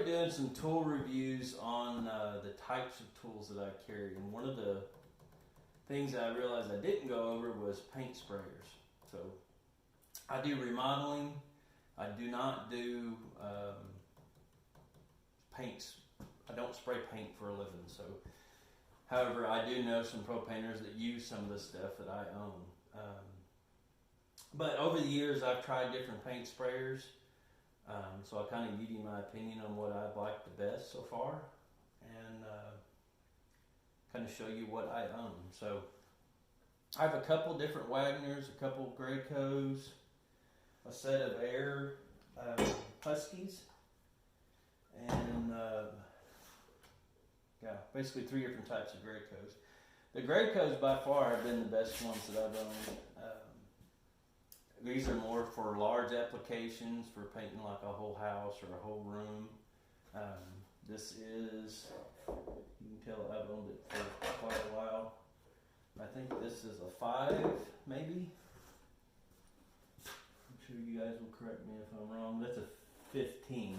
started doing some tool reviews on the types of tools that I carry, and one of the things I realized I didn't go over was paint sprayers. So I do remodeling. I do not do paints. I don't spray paint for a living. So, however, I do know some pro painters that use some of the stuff that I own. But over the years, I've tried different paint sprayers. So I kind of give you my opinion on what I've liked the best so far, and kind of show you what I own. So I have a couple different Wagners, a couple Graycos, a set of Air Huskies, and basically 3 different types of Graycos. The Graycos by far have been the best ones that I've owned. These are more for large applications, for painting like a whole house or a whole room. This is, you can tell I've owned it for quite a while. I think this is a 5, maybe. I'm sure you guys will correct me if I'm wrong. That's a 15.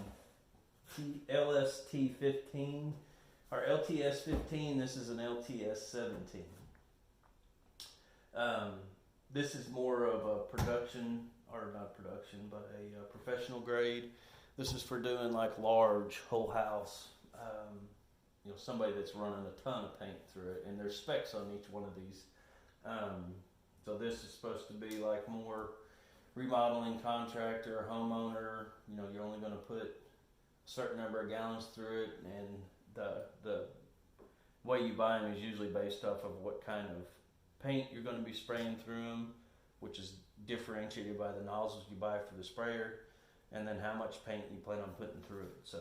LST 15, or LTS 15. This is an LTS 17. This is more of a production, or not production, but a professional grade. This is for doing like large whole house, somebody that's running a ton of paint through it, and there's specs on each one of these. So this is supposed to be like more remodeling contractor, homeowner. You're only going to put a certain number of gallons through it, and the way you buy them is usually based off of what kind of paint you're going to be spraying through them, which is differentiated by the nozzles you buy for the sprayer, and then how much paint you plan on putting through it. So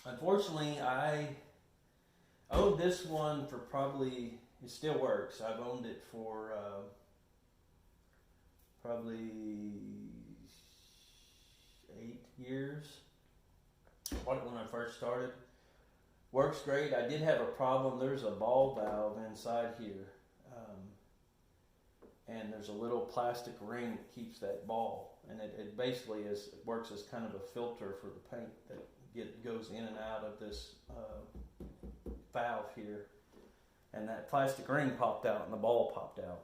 unfortunately, I owned this one for probably, it still works. I've owned it for probably 8 years. Bought it when I first started. Works great. I did have a problem. There's a ball valve inside here. And there's a little plastic ring that keeps that ball, and it basically works as kind of a filter for the paint that goes in and out of this valve here. And that plastic ring popped out, and the ball popped out.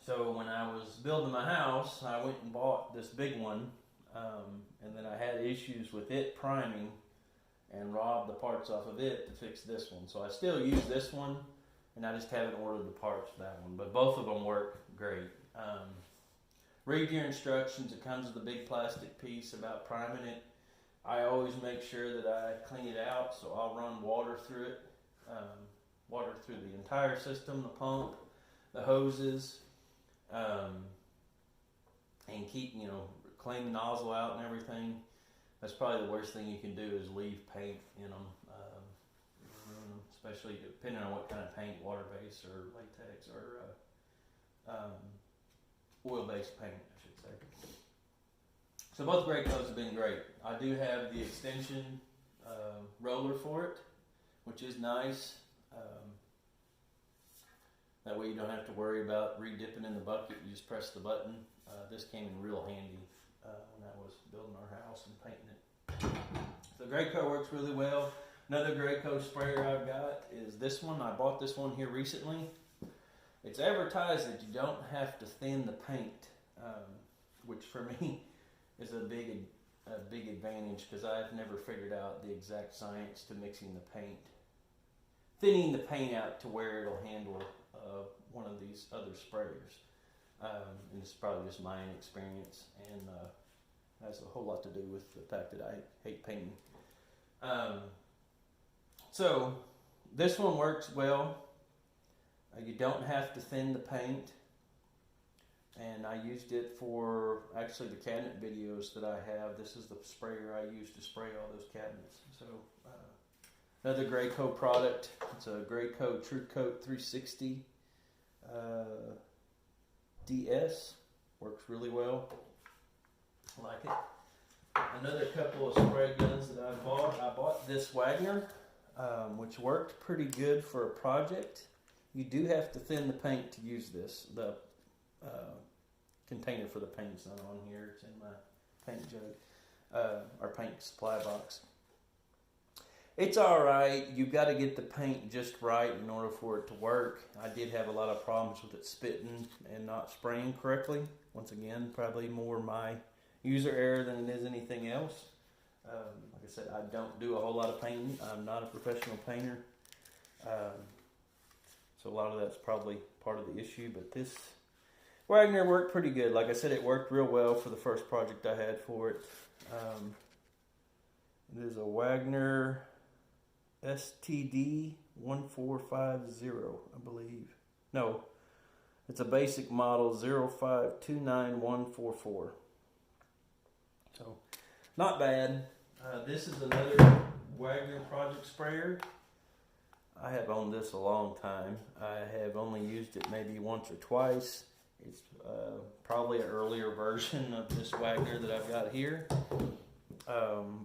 So when I was building my house, I went and bought this big one, and then I had issues with it priming, and robbed the parts off of it to fix this one. So I still use this one, and I just haven't ordered the parts for that one. But both of them work great. Read your instructions. It comes with a big plastic piece about priming it. I always make sure that I clean it out, so I'll run water through it. Water through the entire system, the pump, the hoses, and keep, clean the nozzle out and everything. That's probably the worst thing you can do is leave paint in them. Especially depending on what kind of paint, water-based or latex or oil-based paint, I should say. So both Graycos have been great. I do have the extension roller for it, which is nice. That way you don't have to worry about re-dipping in the bucket. You just press the button. This came in real handy when I was building our house and painting it. The Grayco works really well. Another Grayco sprayer I've got is this one. I bought this one here recently. It's advertised that you don't have to thin the paint, which for me is a big advantage, because I've never figured out the exact science to mixing the paint, thinning the paint out to where it'll handle one of these other sprayers. And it's probably just my inexperience, and has a whole lot to do with the fact that I hate painting. So this one works well. You don't have to thin the paint, and I used it for actually the cabinet videos that I have. This is the sprayer I use to spray all those cabinets. So another Grayco product. It's a Grayco True Coat 360 DS. Works really well. I like it. Another couple of spray guns that I bought this Wagner, which worked pretty good for a project. You do have to thin the paint to use this. The container for the paint's not on here. It's in my paint jug. our paint supply box. It's alright. You've got to get the paint just right in order for it to work. I did have a lot of problems with it spitting and not spraying correctly. Once again, probably more my user error than it is anything else. Like I said, I don't do a whole lot of painting. I'm not a professional painter. So a lot of that's probably part of the issue. But this Wagner worked pretty good. Like I said, it worked real well for the first project I had for it. It is a Wagner STD 1450, I believe. No, it's a basic model 0529144. So, not bad. This is another Wagner project sprayer. I have owned this a long time. I have only used it maybe once or twice. It's probably an earlier version of this Wagner that I've got here.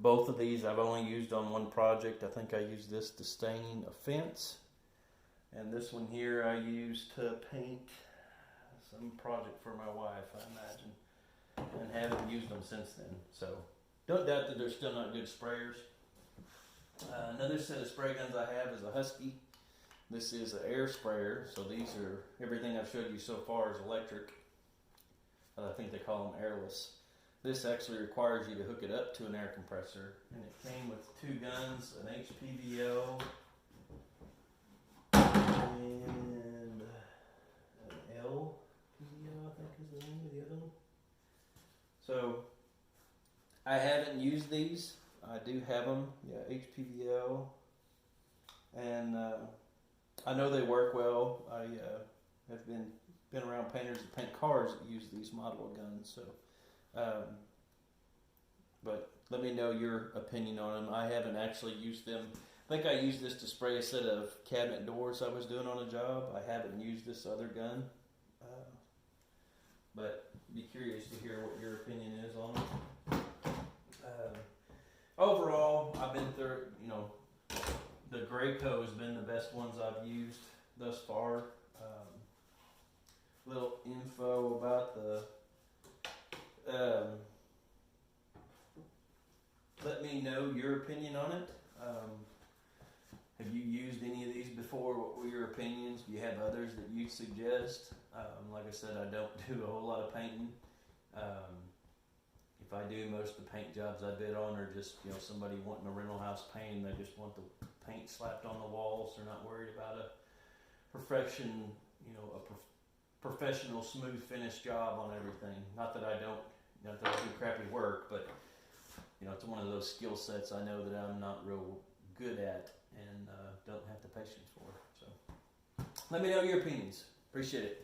Both of these I've only used on one project. I think I used this to stain a fence. And this one here I used to paint some project for my wife, I imagine. And haven't used them since then. So, don't doubt that they're still not good sprayers. Another set of spray guns I have is a Husky. This is an air sprayer, so these are, everything I've showed you so far is electric. I think they call them airless. This actually requires you to hook it up to an air compressor, and it came with two guns, an HPVO and an LPVO, I think is the name of the other one. So, I haven't used these. I do have them, HPVO, and I know they work well. I have been around painters that paint cars that use these model of guns. So, but let me know your opinion on them. I haven't actually used them. I think I used this to spray a set of cabinet doors I was doing on a job. I haven't used this other gun, but be curious to hear what your opinion is on it. Overall, I've been through, the Graco has been the best ones I've used thus far. Little info about the, let me know your opinion on it. Have you used any of these before? What were your opinions? Do you have others that you suggest? Like I said, I don't do a whole lot of painting. If I do, most of the paint jobs I bid on are just, somebody wanting a rental house painting. They just want the paint slapped on the walls. They're not worried about a professional smooth finish job on everything. Not that I do crappy work, but it's one of those skill sets I know that I'm not real good at and don't have the patience for. So let me know your opinions. Appreciate it.